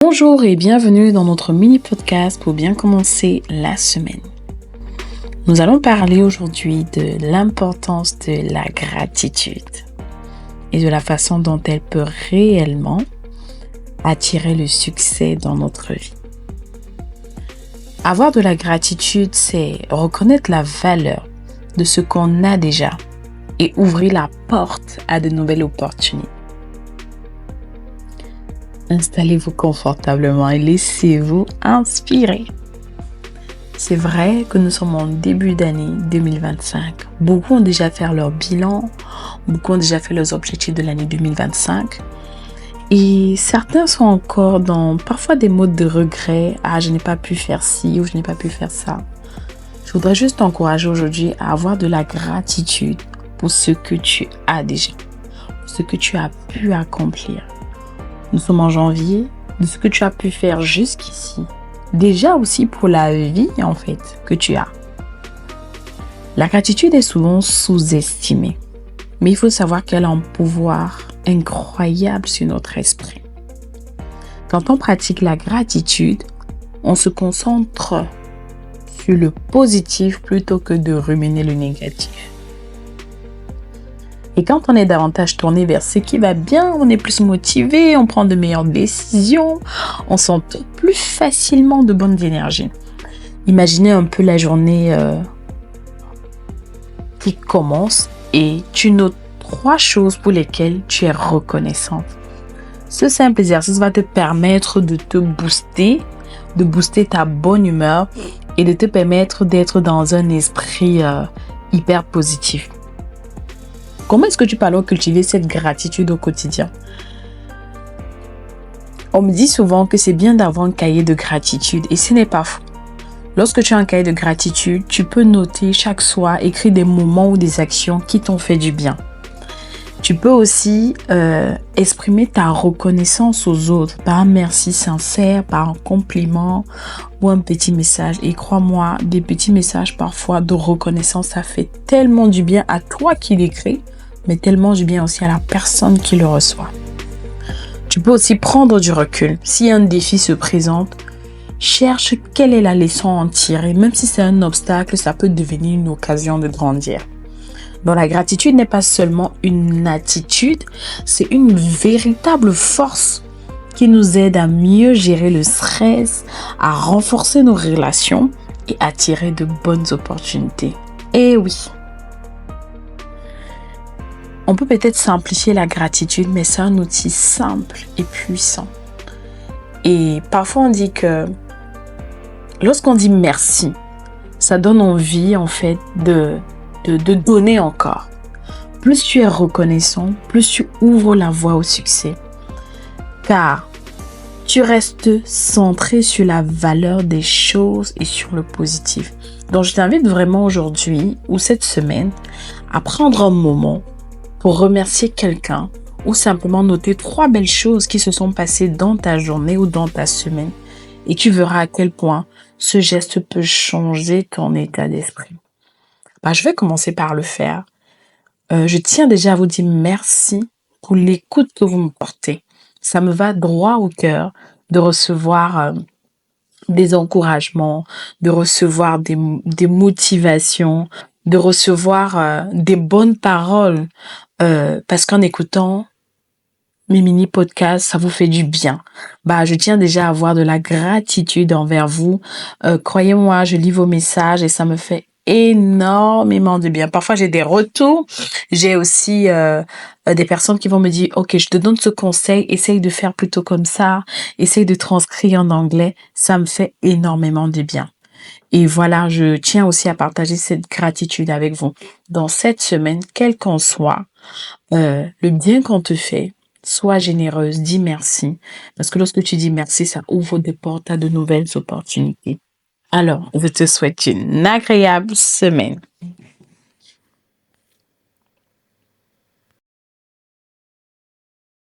Bonjour et bienvenue dans notre mini-podcast pour bien commencer la semaine. Nous allons parler aujourd'hui de l'importance de la gratitude et de la façon dont elle peut réellement attirer le succès dans notre vie. Avoir de la gratitude, c'est reconnaître la valeur de ce qu'on a déjà et ouvrir la porte à de nouvelles opportunités. Installez-vous confortablement et laissez-vous inspirer. C'est vrai que nous sommes en début d'année 2025. Beaucoup ont déjà fait leur bilan, beaucoup ont déjà fait leurs objectifs de l'année 2025. Et certains sont encore dans parfois des modes de regret. Ah, je n'ai pas pu faire ci ou je n'ai pas pu faire ça. Je voudrais juste t'encourager aujourd'hui à avoir de la gratitude pour ce que tu as déjà, pour ce que tu as pu accomplir. Nous sommes en janvier, de ce que tu as pu faire jusqu'ici. Déjà aussi pour la vie, en fait, que tu as. La gratitude est souvent sous-estimée. Mais il faut savoir qu'elle a un pouvoir incroyable sur notre esprit. Quand on pratique la gratitude, on se concentre sur le positif plutôt que de ruminer le négatif. Et quand on est davantage tourné vers ce qui va bien, on est plus motivé, on prend de meilleures décisions, on s'entoure plus facilement de bonnes énergies. Imaginez un peu la journée qui commence et tu notes 3 choses pour lesquelles tu es reconnaissante. Ce simple exercice va te permettre de te booster, de booster ta bonne humeur et de te permettre d'être dans un esprit hyper positif. Comment est-ce que tu peux alors cultiver cette gratitude au quotidien? On me dit souvent que c'est bien d'avoir un cahier de gratitude et ce n'est pas faux. Lorsque tu as un cahier de gratitude, tu peux noter chaque soir, écrire des moments ou des actions qui t'ont fait du bien. Tu peux aussi exprimer ta reconnaissance aux autres par un merci sincère, par un compliment ou un petit message. Et crois-moi, des petits messages parfois de reconnaissance, ça fait tellement du bien à toi qui l'écris, mais tellement du bien aussi à la personne qui le reçoit. Tu peux aussi prendre du recul. Si un défi se présente, cherche quelle est la leçon à en tirer. Même si c'est un obstacle, ça peut devenir une occasion de grandir. Donc la gratitude n'est pas seulement une attitude, c'est une véritable force qui nous aide à mieux gérer le stress, à renforcer nos relations et à attirer de bonnes opportunités. Et oui, on peut peut-être simplifier la gratitude, mais c'est un outil simple et puissant. Et parfois on dit que lorsqu'on dit merci, ça donne envie en fait de donner encore. Plus tu es reconnaissant, plus tu ouvres la voie au succès. Car tu restes centré sur la valeur des choses et sur le positif. Donc je t'invite vraiment aujourd'hui ou cette semaine à prendre un moment pour remercier quelqu'un ou simplement noter 3 belles choses qui se sont passées dans ta journée ou dans ta semaine. Et tu verras à quel point ce geste peut changer ton état d'esprit. Je vais commencer par le faire. Je tiens déjà à vous dire merci pour l'écoute que vous me portez. Ça me va droit au cœur de recevoir des encouragements, de recevoir des motivations, de recevoir des bonnes paroles. Parce qu'en écoutant mes mini-podcasts, ça vous fait du bien. Je tiens déjà à avoir de la gratitude envers vous. Croyez-moi, je lis vos messages et ça me fait énormément de bien. Parfois, j'ai des retours. J'ai aussi des personnes qui vont me dire, OK, je te donne ce conseil, essaye de faire plutôt comme ça, essaye de transcrire en anglais. Ça me fait énormément de bien. Et voilà, je tiens aussi à partager cette gratitude avec vous. Dans cette semaine, quel qu'en soit le bien qu'on te fait, sois généreuse, dis merci. Parce que lorsque tu dis merci, ça ouvre des portes à de nouvelles opportunités. Alors, je te souhaite une agréable semaine.